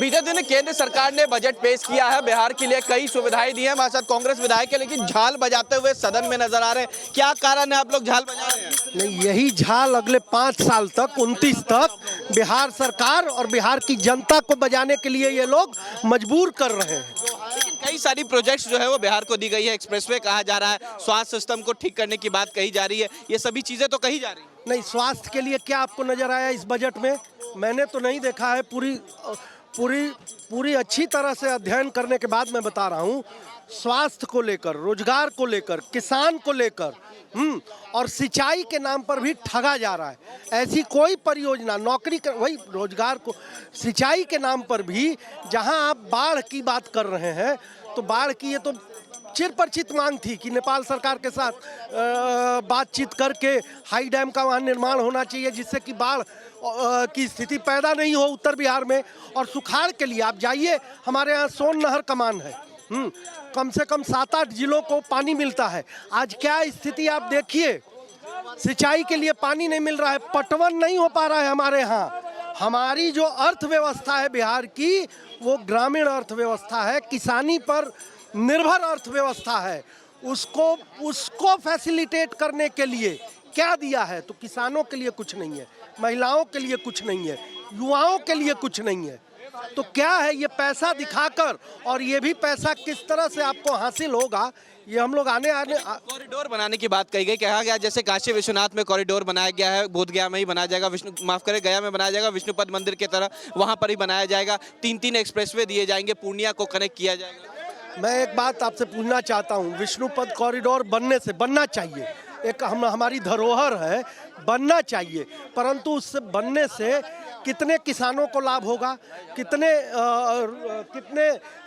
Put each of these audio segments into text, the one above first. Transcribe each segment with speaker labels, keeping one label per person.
Speaker 1: बीते दिन केंद्र सरकार ने बजट पेश किया है, बिहार के लिए कई सुविधाएं दी हैं। हमारे साथ कांग्रेस विधायक है, लेकिन झाल बजाते हुए सदन में नजर आ रहे हैं। क्या कारण है आप लोग झाल बजा रहे हैं?
Speaker 2: नहीं, यही झाल अगले 5 साल तक 29 तक बिहार सरकार और बिहार की जनता को बजाने के लिए ये लोग मजबूर कर रहे हैं।
Speaker 1: लेकिन कई सारी प्रोजेक्ट्स जो है वो बिहार को दी गई है। एक्सप्रेसवे कहा जा रहा है, स्वास्थ्य सिस्टम को ठीक करने की बात कही जा रही है, ये सभी चीजें तो कही जा रही है।
Speaker 2: नहीं, स्वास्थ्य के लिए क्या आपको नजर आया इस बजट में? मैंने तो नहीं देखा है। पूरी अच्छी तरह से अध्ययन करने के बाद मैं बता रहा हूँ। स्वास्थ्य को लेकर, रोजगार को लेकर, किसान को लेकर और सिंचाई के नाम पर भी ठगा जा रहा है। ऐसी कोई परियोजना, नौकरी कर, वही रोजगार को, सिंचाई के नाम पर भी जहां आप बाढ़ की बात कर रहे हैं, तो बाढ़ की ये तो चिरपरिचित मांग थी कि नेपाल सरकार के साथ बातचीत करके हाई डैम का वहाँ निर्माण होना चाहिए, जिससे कि बाढ़ की स्थिति पैदा नहीं हो उत्तर बिहार में। और सुखाड़ के लिए आप जाइए, हमारे यहाँ सोन नहर कमान है, कम से कम 7-8 जिलों को पानी मिलता है। आज क्या स्थिति आप देखिए, सिंचाई के लिए पानी नहीं मिल रहा है, पटवन नहीं हो पा रहा है हमारे यहाँ। हमारी जो अर्थव्यवस्था है बिहार की, वो ग्रामीण अर्थव्यवस्था है, किसानी पर निर्भर अर्थव्यवस्था है। उसको फैसिलिटेट करने के लिए क्या दिया है? तो किसानों के लिए कुछ नहीं है, महिलाओं के लिए कुछ नहीं है, युवाओं के लिए कुछ नहीं है। तो क्या है ये पैसा दिखाकर, और ये भी पैसा किस तरह से आपको हासिल होगा, ये हम लोग आने
Speaker 1: कॉरिडोर बनाने की बात कही गई, कहा गया जैसे काशी विश्वनाथ में कॉरिडोर बनाया गया है, बोधगया में ही बनाया जाएगा, गया में बनाया जाएगा, विष्णुपद मंदिर की तरह वहां पर ही बनाया जाएगा। 3-3 एक्सप्रेसवे दिए जाएंगे, पूर्णिया को कनेक्ट किया जाएगा।
Speaker 2: मैं एक बात आपसे पूछना चाहता हूँ, विष्णुपद कॉरिडोर बनना चाहिए, एक हमारी धरोहर है, बनना चाहिए, परंतु उससे बनने से कितने किसानों को लाभ होगा, कितने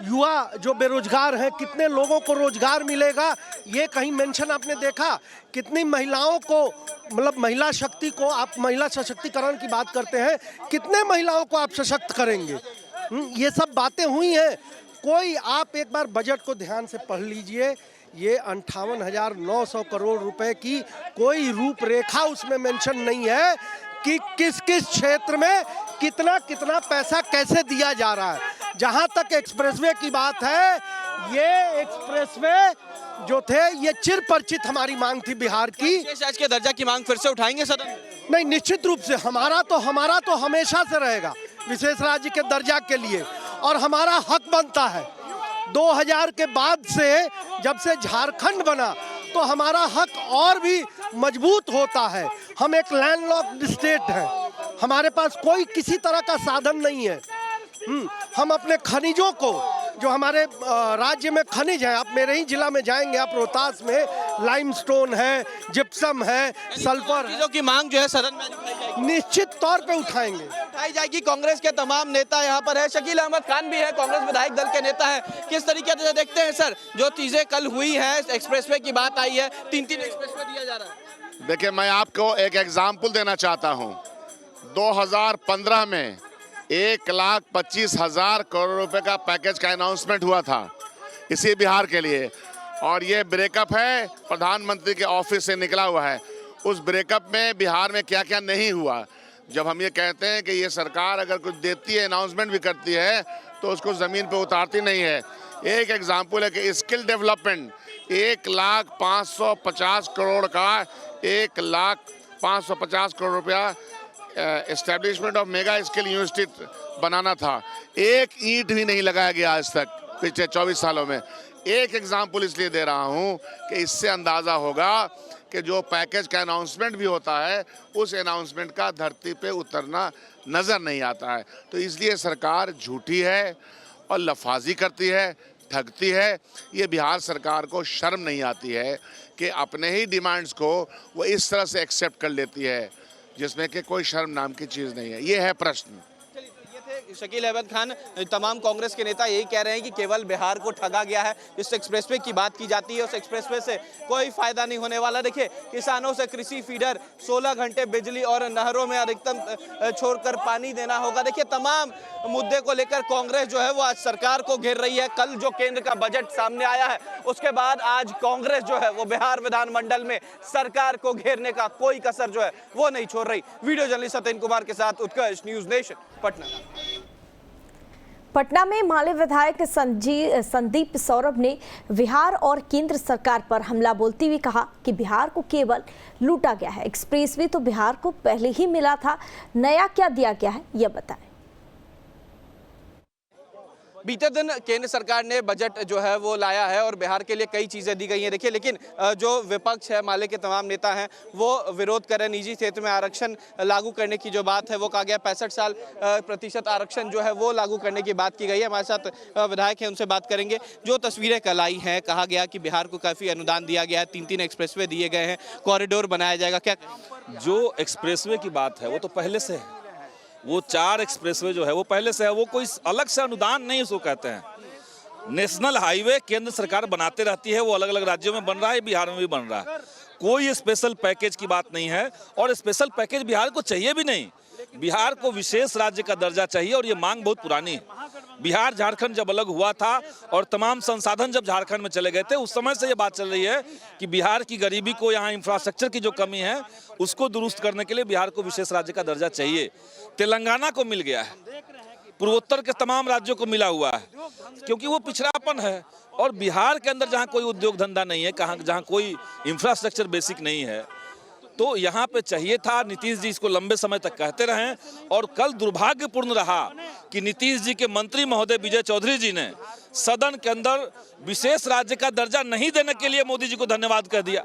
Speaker 2: युवा जो बेरोजगार हैं, कितने लोगों को रोजगार मिलेगा, ये कहीं मेंशन आपने देखा? कितनी महिलाओं को, मतलब महिला शक्ति को, आप महिला सशक्तिकरण की बात करते हैं, कितने महिलाओं को आप सशक्त करेंगे? ये सब बातें हुई हैं। कोई, आप एक बार बजट को ध्यान से पढ़ लीजिए, ये 58,900 करोड़ रुपए की कोई रूपरेखा उसमें मेंशन नहीं है कि किस किस क्षेत्र में कितना कितना पैसा कैसे दिया जा रहा है। जहां तक एक्सप्रेसवे की बात है, ये एक्सप्रेसवे जो थे, ये चिरपरिचित हमारी मांग थी बिहार की।
Speaker 1: विशेष राज्य के दर्जा की मांग फिर से उठाएंगे सदन?
Speaker 2: नहीं, निश्चित रूप से हमारा तो हमेशा से रहेगा विशेष राज्य के दर्जा के लिए, और हमारा हक बनता है। 2000 के बाद से, जब से झारखंड बना, तो हमारा हक और भी मजबूत होता है। हम एक लैंडलॉक्ड स्टेट हैं, हमारे पास कोई किसी तरह का साधन नहीं है। हम अपने खनिजों को, जो हमारे राज्य में खनिज है, आप मेरे ही जिला में जाएंगे, आप रोहतास में लाइमस्टोन है, जिप्सम है, सल्फर,
Speaker 1: चीजों की मांग जो है सदन में उठाई जाएगी,
Speaker 2: निश्चित तौर पे उठाई
Speaker 1: जाएगी। कांग्रेस के तमाम नेता यहाँ पर है, शकील अहमद खान भी है, कांग्रेस विधायक दल के नेता है। किस तरीके से देखते हैं सर, जो चीजें कल हुई है, एक्सप्रेसवे की बात आई है, 3-3 एक्सप्रेसवे दिया जा रहा है?
Speaker 3: देखिए, मैं आपको एक एग्जाम्पल देना चाहता हूँ। 2015 में 1,25,000 करोड़ रुपए का पैकेज का अनाउंसमेंट हुआ था इसी बिहार के लिए, और ये ब्रेकअप है, प्रधानमंत्री के ऑफिस से निकला हुआ है। उस ब्रेकअप में बिहार में क्या क्या नहीं हुआ। जब हम ये कहते हैं कि ये सरकार अगर कुछ देती है, अनाउंसमेंट भी करती है, तो उसको ज़मीन पे उतारती नहीं है। एक एग्जाम्पल है कि स्किल डेवलपमेंट 1,550 करोड़ का 1,550 करोड़ रुपया establishment of mega skill university बनाना था। एक ईंट भी नहीं लगाया गया आज तक पिछले 24 सालों में। एक एग्जाम्पल इसलिए दे रहा हूँ कि इससे अंदाज़ा होगा कि जो पैकेज का अनाउंसमेंट भी होता है, उस अनाउंसमेंट का धरती पे उतरना नज़र नहीं आता है। तो इसलिए सरकार झूठी है और लफाजी करती है, ठगती है। ये बिहार सरकार को शर्म नहीं आती है कि अपने ही डिमांड्स को वो इस तरह से एक्सेप्ट कर लेती है, जिसमें कि कोई शर्म नाम की चीज़ नहीं है। ये है प्रश्न।
Speaker 1: शकील अहमद खान, तमाम कांग्रेस के नेता यही कह रहे हैं कि केवल बिहार को ठगा गया है। जिस एक्सप्रेसवे की बात की जाती है, उस एक्सप्रेसवे से कोई फायदा नहीं होने वाला। देखिए, किसानों से कृषि फीडर, 16 घंटे बिजली और नहरों में अधिकतम छोड़कर पानी देना होगा। देखिए, तमाम मुद्दे को लेकर कांग्रेस जो है वो आज सरकार को घेर रही है। कल जो केंद्र का बजट सामने आया है, उसके बाद आज कांग्रेस जो है वो बिहार विधानमंडल में सरकार को घेरने का कोई कसर जो है वो नहीं छोड़ रही। वीडियो जर्नलिस्ट सत्येंद्र कुमार के साथ उत्कर्ष, न्यूज़ नेशन, पटना।
Speaker 4: पटना में माले विधायक संदीप सौरभ ने बिहार और केंद्र सरकार पर हमला बोलते हुए कहा कि बिहार को केवल लूटा गया है। एक्सप्रेसवे तो बिहार को पहले ही मिला था, नया क्या दिया गया है यह बताएं।
Speaker 1: बीते दिन केंद्र सरकार ने बजट जो है वो लाया है और बिहार के लिए कई चीज़ें दी गई हैं। देखिए, लेकिन जो विपक्ष है, माले के तमाम नेता हैं, वो विरोध कर रहे हैं। निजी क्षेत्र में आरक्षण लागू करने की जो बात है वो कहा गया, 65% आरक्षण जो है वो लागू करने की बात की गई है। हमारे साथ विधायक हैं, उनसे बात करेंगे। जो तस्वीरें कल आई हैं, कहा गया कि बिहार को काफ़ी अनुदान दिया गया है, 3-3 एक्सप्रेसवे दिए गए हैं, कॉरिडोर बनाया जाएगा। क्या
Speaker 5: जो एक्सप्रेसवे की बात है वो तो पहले से है, वो 4 एक्सप्रेसवे जो है वो पहले से है, वो कोई अलग से अनुदान नहीं उसको कहते हैं। नेशनल हाईवे केंद्र सरकार बनाते रहती है, वो अलग अलग राज्यों में बन रहा है, बिहार में भी बन रहा है। कोई स्पेशल पैकेज की बात नहीं है और स्पेशल पैकेज बिहार को चाहिए भी नहीं। बिहार को विशेष राज्य का दर्जा चाहिए और ये मांग बहुत पुरानी है। बिहार झारखंड जब अलग हुआ था और तमाम संसाधन जब झारखंड में चले गए थे, उस समय से ये बात चल रही है कि बिहार की गरीबी को, यहाँ इंफ्रास्ट्रक्चर की जो कमी है उसको दुरुस्त करने के लिए बिहार को विशेष राज्य का दर्जा चाहिए। तेलंगाना को मिल गया है, पूर्वोत्तर के तमाम राज्यों को मिला हुआ है, क्योंकि वो पिछड़ापन है। और बिहार के अंदर जहाँ कोई उद्योग धंधा नहीं है, जहाँ कोई इंफ्रास्ट्रक्चर बेसिक नहीं है, तो यहाँ पे चाहिए था। नीतीश जी इसको लंबे समय तक कहते रहे और कल दुर्भाग्यपूर्ण रहा कि नीतीश जी के मंत्री महोदय विजय चौधरी जी ने सदन के अंदर विशेष राज्य का दर्जा नहीं देने के लिए मोदी जी को धन्यवाद कह दिया।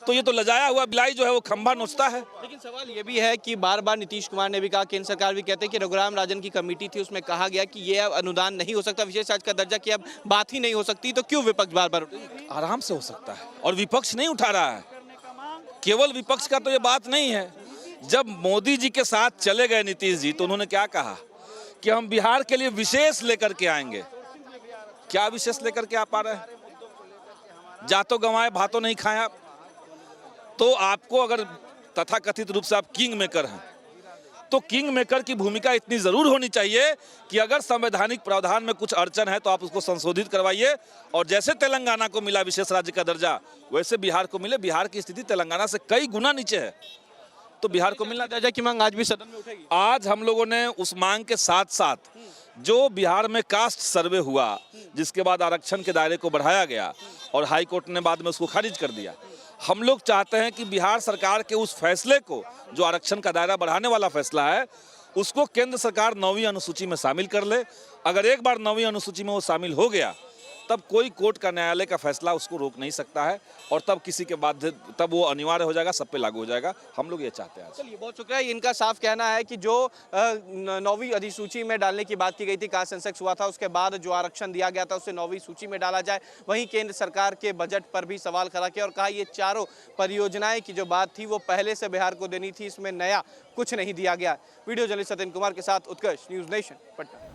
Speaker 5: तो ये तो लजाया हुआ बिलाई जो है वो खंभा नोचता है।
Speaker 1: लेकिन सवाल ये भी है कि बार बार नीतीश कुमार ने भी कहा, केंद्र सरकार भी कहते हैं कि रघुराम राजन की कमेटी थी, उसमें कहा गया कि ये अब अनुदान नहीं हो सकता, विशेष राज्य का दर्जा की अब बात ही नहीं हो सकती। तो क्यों विपक्ष बार बार?
Speaker 5: आराम से हो सकता है और विपक्ष नहीं उठा रहा है। केवल विपक्ष का तो ये बात नहीं है। जब मोदी जी के साथ चले गए नीतीश जी, तो उन्होंने क्या कहा कि हम बिहार के लिए विशेष लेकर के आएंगे। क्या विशेष लेकर के आ पा रहे हैं? जातो गंवाए भातो नहीं खाए आप। तो आपको अगर तथाकथित रूप से आप किंग मेकर हैं, तो किंग मेकर की भूमिका इतनी जरूर होनी चाहिए कि अगर संवैधानिक प्रावधान में कुछ अड़चन है तो आप उसको संशोधित करवाइए। और जैसे तेलंगाना को मिला विशेष राज्य का दर्जा, वैसे बिहार को मिले। बिहार की स्थिति तेलंगाना से कई गुना नीचे है, तो बिहार को मिलना दर्जा की मांग आज भी सदन में उठेगी। आज हम लोगों ने उस मांग के साथ साथ जो बिहार में कास्ट सर्वे हुआ, जिसके बाद आरक्षण के दायरे को बढ़ाया गया और हाई कोर्ट ने बाद में उसको खारिज कर दिया, हम लोग चाहते हैं कि बिहार सरकार के उस फैसले को, जो आरक्षण का दायरा बढ़ाने वाला फैसला है, उसको केंद्र सरकार 9वीं अनुसूची में शामिल कर ले। अगर एक बार 9वीं अनुसूची में वो शामिल हो गया, तब कोई कोर्ट का, न्यायालय का फैसला उसको रोक नहीं सकता है और तब किसी के बाद तब वो अनिवार्य हो जाएगा, सब पे लागू हो जाएगा। हम लोग ये चाहते हैं।
Speaker 1: चलिए, बहुत शुक्रिया। इनका साफ कहना है कि जो 9वीं अधिसूची में डालने की बात की गई थी, कास्ट सेंसस हुआ था, उसके बाद जो आरक्षण दिया गया था उसे 9वीं सूची में डाला जाए। वहीं केंद्र सरकार के बजट पर भी सवाल खड़ा किया और कहा ये चारों परियोजनाएं की जो बात थी वो पहले से बिहार को देनी थी, इसमें नया कुछ नहीं दिया गया। वीडियो जर्नलिस्ट सत्येंद्र कुमार के साथ उत्कर्ष, न्यूज़ नेशन, पटना।